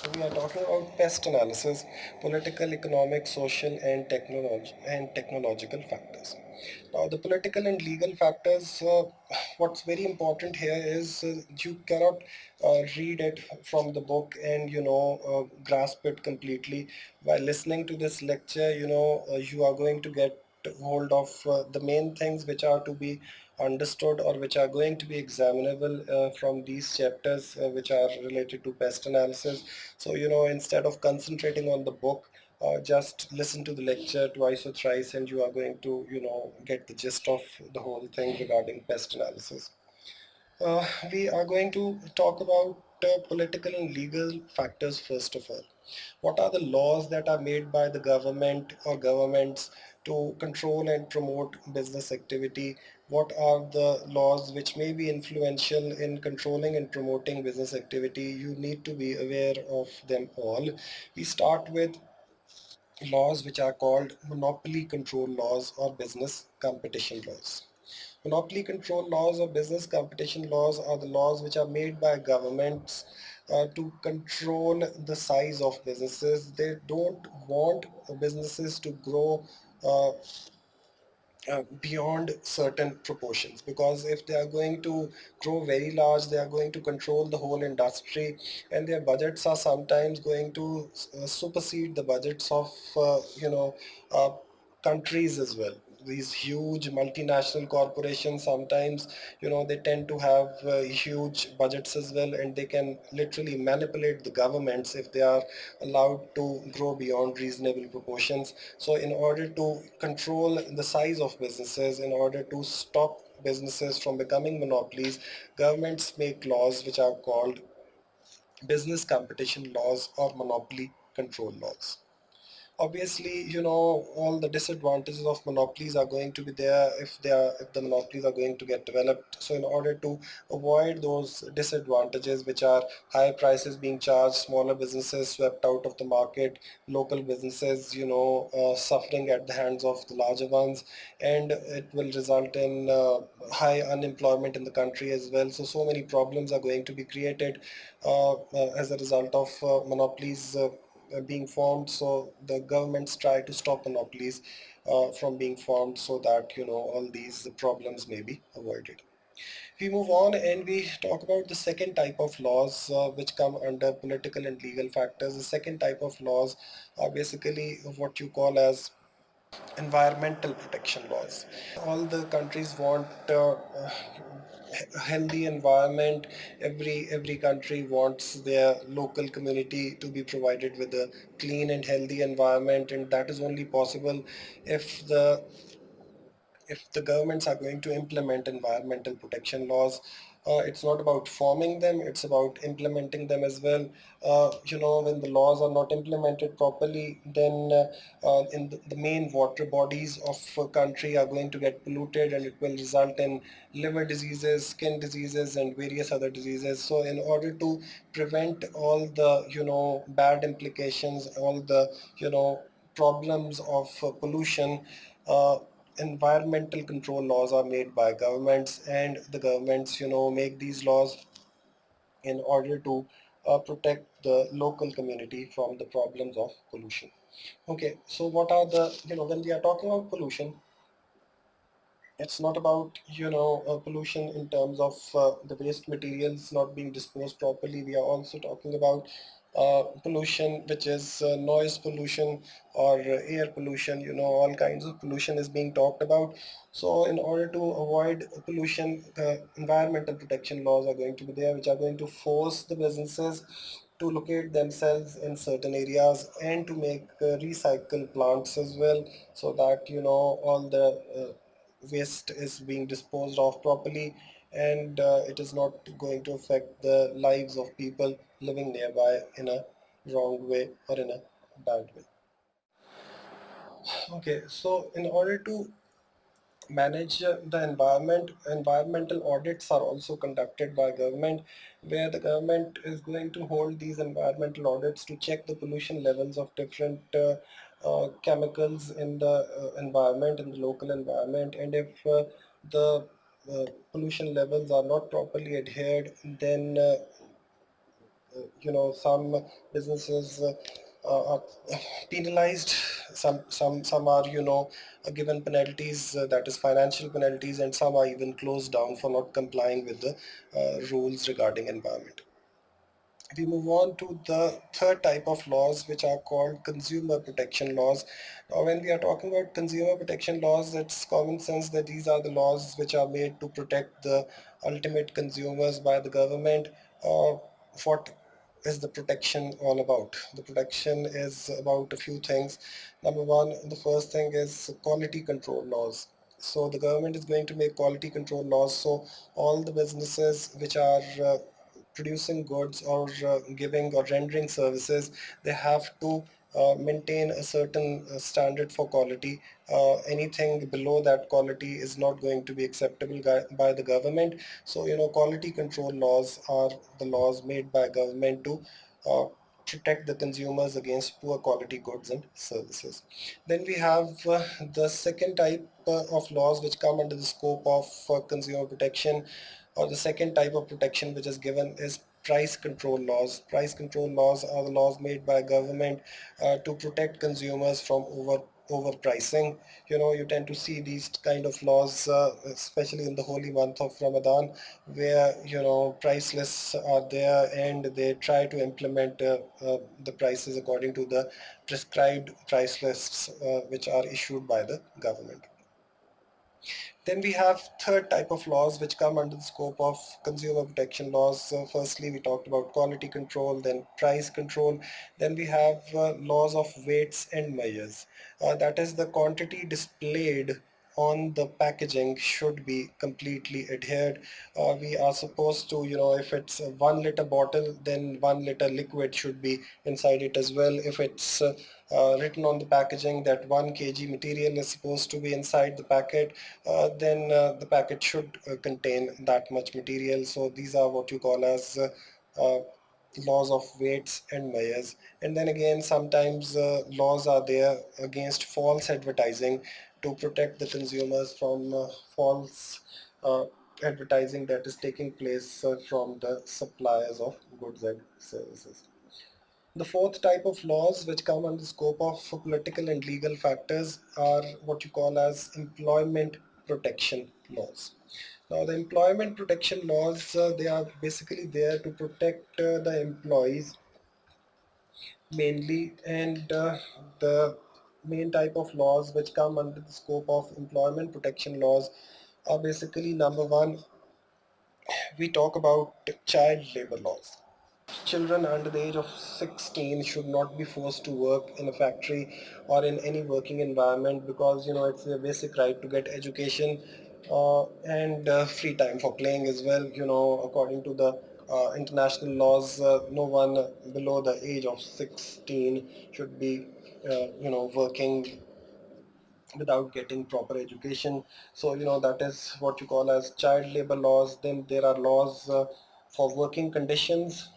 So we are talking about pest analysis, political, economic, social, and technological factors. Now, the political and legal factors. What's very important here is you cannot read it from the book and grasp it completely. By listening to this lecture, you are going to get hold of the main things which are to be understood or which are going to be examinable from these chapters which are related to pest analysis. So, instead of concentrating on the book, just listen to the lecture twice or thrice and you are going to, get the gist of the whole thing regarding pest analysis. We are going to talk about political and legal factors first of all. What are the laws that are made by the government or governments to control and promote business activity? What are the laws which may be influential in controlling and promoting business activity? You need to be aware of them all. We start with laws which are called monopoly control laws or business competition laws. Monopoly control laws or business competition laws are the laws which are made by governments to control the size of businesses. They don't want businesses to grow beyond certain proportions, because if they are going to grow very large, they are going to control the whole industry, and their budgets are sometimes going to supersede the budgets of uh, countries as well. These huge multinational corporations sometimes, they tend to have huge budgets as well, and they can literally manipulate the governments if they are allowed to grow beyond reasonable proportions. So in order to control the size of businesses, in order to stop businesses from becoming monopolies, governments make laws which are called business competition laws or monopoly control laws. Obviously, all the disadvantages of monopolies are going to be there if the monopolies are going to get developed. So in order to avoid those disadvantages, which are high prices being charged, smaller businesses swept out of the market, local businesses suffering at the hands of the larger ones, and it will result in high unemployment in the country as well. So many problems are going to be created as a result of monopolies being formed. So the governments try to stop monopolies from being formed, so that all these problems may be avoided. We move on and we talk about the second type of laws which come under political and legal factors. The second type of laws are basically what you call as environmental protection laws. All the countries want a healthy environment. Every country wants their local community to be provided with a clean and healthy environment, and that is only possible if the governments are going to implement environmental protection laws. It's not about forming them, it's about implementing them as well. When the laws are not implemented properly, then in the main water bodies of a country are going to get polluted, and it will result in liver diseases, skin diseases, and various other diseases. So in order to prevent all the bad implications, all the problems of pollution, uh, environmental control laws are made by governments, and the governments make these laws in order to protect the local community from the problems of pollution. Okay, so what are the, when we are talking about pollution, it's not about pollution in terms of the waste materials not being disposed properly. We are also talking about pollution which is noise pollution or air pollution. All kinds of pollution is being talked about. So in order to avoid pollution, the environmental protection laws are going to be there, which are going to force the businesses to locate themselves in certain areas and to make recycle plants as well, so that all the waste is being disposed of properly, and it is not going to affect the lives of people living nearby in a wrong way or in a bad way. Okay, so in order to manage the environment, environmental audits are also conducted by government, where the government is going to hold these environmental audits to check the pollution levels of different chemicals in the environment, in the local environment. And if the pollution levels are not properly adhered, then some businesses are penalized, some are given penalties, that is financial penalties, and some are even closed down for not complying with the rules regarding environment. We move on to the third type of laws, which are called consumer protection laws. Now, when we are talking about consumer protection laws, it's common sense that these are the laws which are made to protect the ultimate consumers by the government. Uh, what is the protection all about? The protection is about a few things. Number one, the first thing is quality control laws. So the government is going to make quality control laws. So all the businesses which are producing goods or giving or rendering services, they have to maintain a certain standard for quality. Anything below that quality is not going to be acceptable by the government. So, quality control laws are the laws made by government to uh, protect the consumers against poor quality goods and services. Then we have the second type of laws which come under the scope of consumer protection, or the second type of protection which is given is price control laws. Price control laws are the laws made by government to protect consumers from overpricing. You tend to see these kind of laws, especially in the holy month of Ramadan, where price lists are there and they try to implement the prices according to the prescribed price lists which are issued by the government. Then we have third type of laws which come under the scope of consumer protection laws. So firstly, we talked about quality control, then price control. Then we have laws of weights and measures. That is, the quantity displayed on the packaging should be completely adhered. We are supposed to, if it's a 1 liter bottle, then 1 liter liquid should be inside it as well. If it's written on the packaging that 1 kg material is supposed to be inside the packet, then the packet should contain that much material. So these are what you call as uh, laws of weights and measures. And then again, sometimes laws are there against false advertising to protect the consumers from false uh, advertising that is taking place from the suppliers of goods and services. The fourth type of laws which come under the scope of political and legal factors are what you call as employment protection laws. Now, the employment protection laws, they are basically there to protect the employees mainly, and the main type of laws which come under the scope of employment protection laws are basically: number one, we talk about child labor laws. Children under the age of 16 should not be forced to work in a factory or in any working environment, because it's their basic right to get education and free time for playing as well. According to the international laws, no one below the age of 16 should be working without getting proper education. So that is what you call as child labor laws. Then there are laws for working conditions.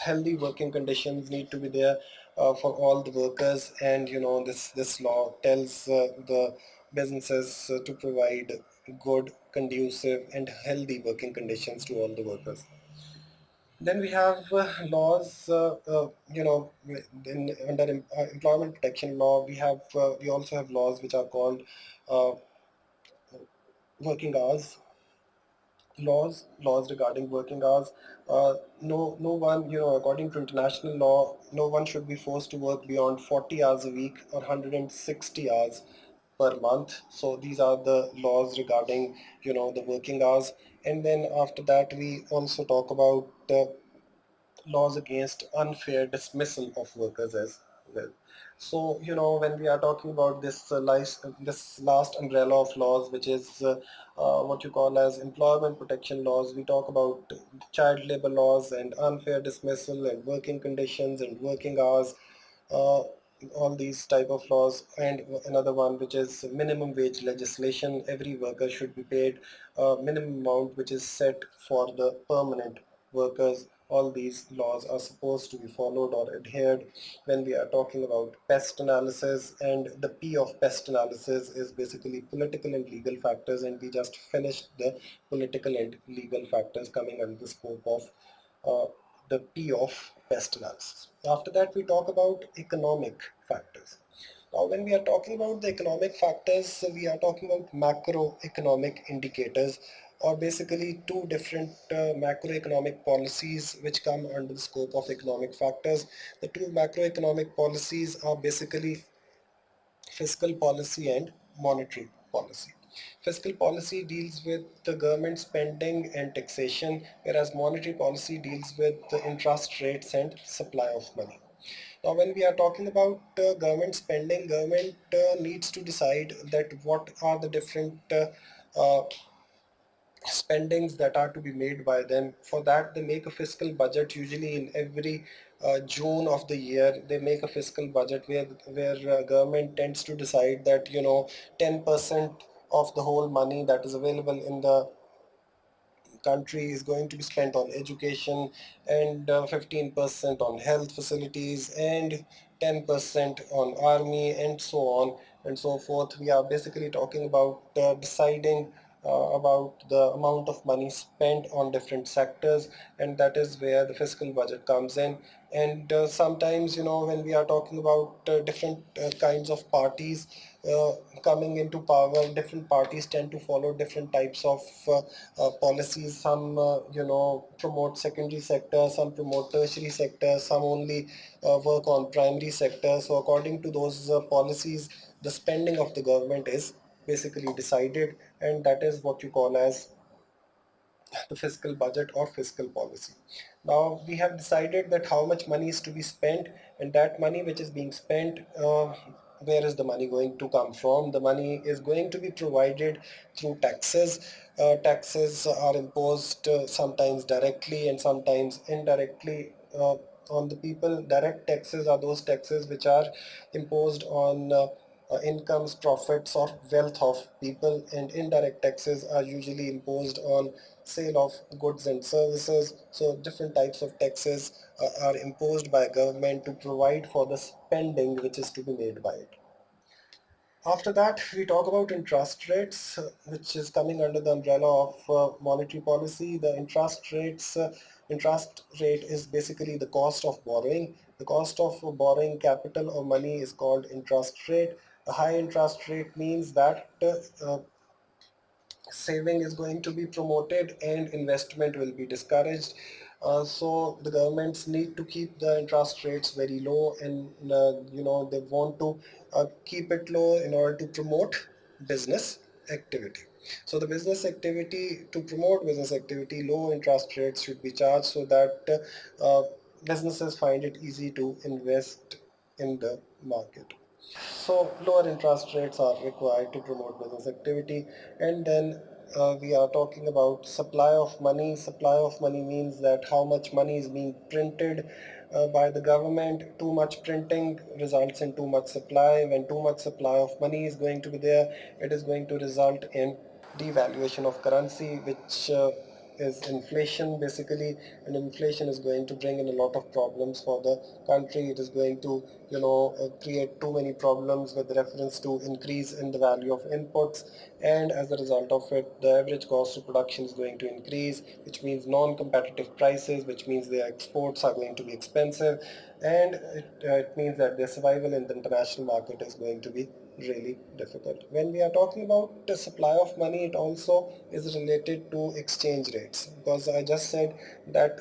Healthy working conditions need to be there for all the workers, and this law tells the businesses to provide good, conducive, and healthy working conditions to all the workers. Then we have laws, under employment protection law, we also have laws which are called uh, working hours laws regarding working hours. No one, according to international law, no one should be forced to work beyond 40 hours a week or 160 hours per month. So these are the laws regarding, the working hours. And then after that, we also talk about laws against unfair dismissal of workers as well. So, when we are talking about this last umbrella of laws, which is what you call as employment protection laws, we talk about child labor laws and unfair dismissal and working conditions and working hours, uh, all these type of laws. And another one, which is minimum wage legislation. Every worker should be paid a minimum amount which is set for the permanent workers. All these laws are supposed to be followed or adhered. When we are talking about PEST analysis, and the P of PEST analysis is basically political and legal factors, and we just finished the political and legal factors coming under the scope of the P of PEST analysis. After that, we talk about economic factors. Now, when we are talking about the economic factors, we are talking about macroeconomic indicators, or basically two different macroeconomic policies which come under the scope of economic factors. The two macroeconomic policies are basically fiscal policy and monetary policy. Fiscal policy deals with the government spending and taxation, whereas monetary policy deals with the interest rates and supply of money. Now, when we are talking about government spending, government needs to decide that what are the different spendings that are to be made by them. For that, they make a fiscal budget. Usually, in every June of the year, they make a fiscal budget where government tends to decide that 10% of the whole money that is available in the country is going to be spent on education, and 15% on health facilities, and 10% on army, and so on and so forth. We are basically talking about deciding about the amount of money spent on different sectors, and that is where the fiscal budget comes in. And sometimes, when we are talking about different kinds of parties uh, coming into power, different parties tend to follow different types of policies. Some promote secondary sector, some promote tertiary sector, some only work on primary sector. So according to those policies, the spending of the government is basically decided, and that is what you call as the fiscal budget or fiscal policy. Now we have decided that how much money is to be spent, and that money which is being spent, where is the money going to come from? The money is going to be provided through taxes. Taxes are imposed sometimes directly and sometimes indirectly on the people. Direct taxes are those taxes which are imposed on incomes, profits, or wealth of people, and indirect taxes are usually imposed on sale of goods and services. So different types of taxes are imposed by government to provide for the spending which is to be made by it. After that, we talk about interest rates, which is coming under the umbrella of monetary policy. The interest rate is basically the cost of borrowing. The cost of borrowing capital or money is called interest rate. A high interest rate means that saving is going to be promoted and investment will be discouraged. So the governments need to keep the interest rates very low, and they want to keep it low in order to promote business activity. So the business activity, to promote business activity, low interest rates should be charged so that businesses find it easy to invest in the market. So lower interest rates are required to promote business activity. And then we are talking about supply of money. Supply of money means that how much money is being printed by the government. Too much printing results in too much supply. When too much supply of money is going to be there, it is going to result in devaluation of currency, which is inflation basically, and inflation is going to bring in a lot of problems for the country. It is going to create too many problems with reference to increase in the value of inputs, and as a result of it, the average cost of production is going to increase, which means non-competitive prices, which means their exports are going to be expensive, and it means that their survival in the international market is going to be really difficult. When we are talking about the supply of money, it also is related to exchange rates, because I just said that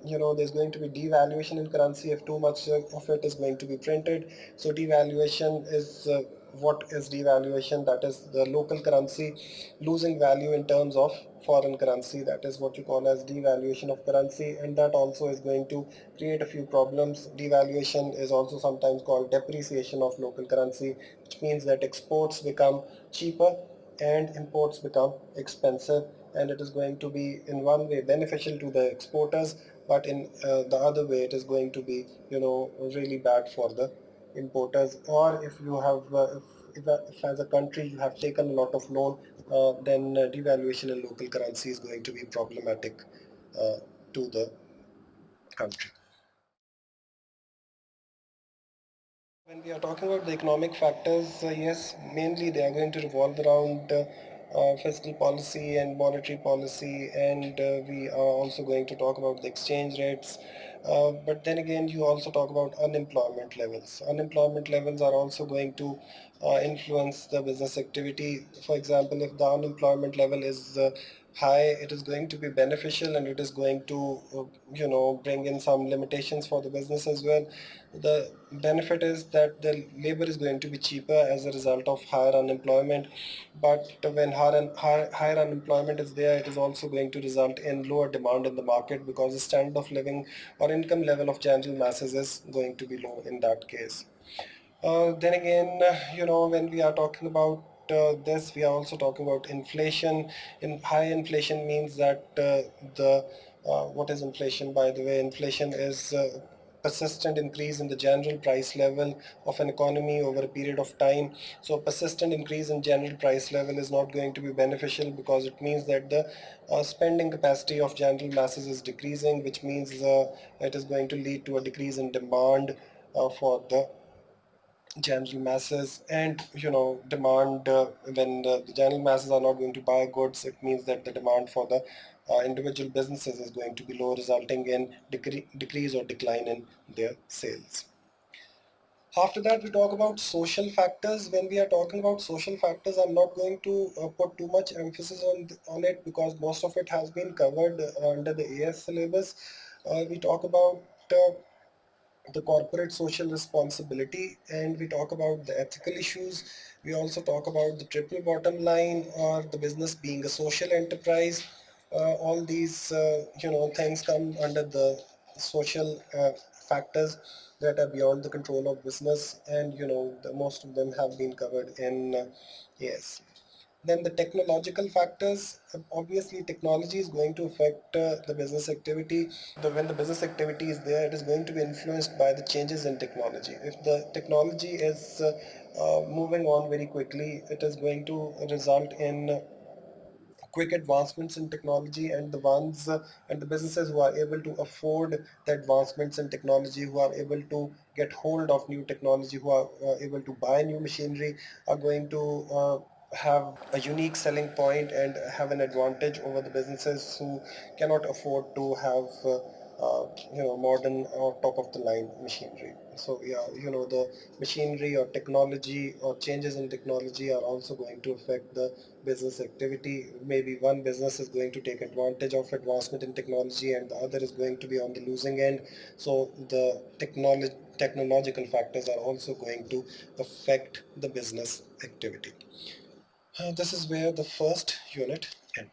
there's going to be devaluation in currency if too much of it is going to be printed. So devaluation is what is devaluation? That is the local currency losing value in terms of foreign currency. That is what you call as devaluation of currency, and that also is going to create a few problems. Devaluation is also sometimes called depreciation of local currency, which means that exports become cheaper and imports become expensive, and it is going to be in one way beneficial to the exporters, but in the other way it is going to be really bad for the importers. Or if you have if as a country you have taken a lot of loan, then devaluation in local currency is going to be problematic to the country. When we are talking about the economic factors, yes, mainly they are going to revolve around fiscal policy and monetary policy, and we are also going to talk about the exchange rates. But then again, you also talk about unemployment levels. Unemployment levels are also going to influence the business activity. For example, if the unemployment level is high, it is going to be beneficial, and it is going to bring in some limitations for the business as well. The benefit is that the labor is going to be cheaper as a result of higher unemployment, but when higher unemployment is there, it is also going to result in lower demand in the market, because the standard of living or income level of general masses is going to be low in that case. Then again, when we are talking about this, we are also talking about inflation. In high inflation means that the what is inflation, by the way? Inflation is persistent increase in the general price level of an economy over a period of time. So persistent increase in general price level is not going to be beneficial, because it means that the spending capacity of general masses is decreasing, which means it is going to lead to a decrease in demand for the general masses. And demand, when the general masses are not going to buy goods, it means that the demand for the individual businesses is going to be low, resulting in decrease or decline in their sales. After that, we talk about social factors. When we are talking about social factors, I'm not going to put too much emphasis on it, because most of it has been covered under the AS syllabus. We talk about the corporate social responsibility, and we talk about the ethical issues. We also talk about the triple bottom line, or the business being a social enterprise. All these things come under the social factors that are beyond the control of business, and most of them have been covered in yes. Then the technological factors, obviously technology is going to affect the business activity. When the business activity is there, it is going to be influenced by the changes in technology. If the technology is moving on very quickly, it is going to result in quick advancements in technology, and the ones and the businesses who are able to afford the advancements in technology, who are able to get hold of new technology, who are able to buy new machinery, are going to have a unique selling point and have an advantage over the businesses who cannot afford to have modern or top of the line machinery. So yeah, the machinery or technology or changes in technology are also going to affect the business activity. Maybe one business is going to take advantage of advancement in technology, and the other is going to be on the losing end. So the technological factors are also going to affect the business activity. This is where the first unit ends.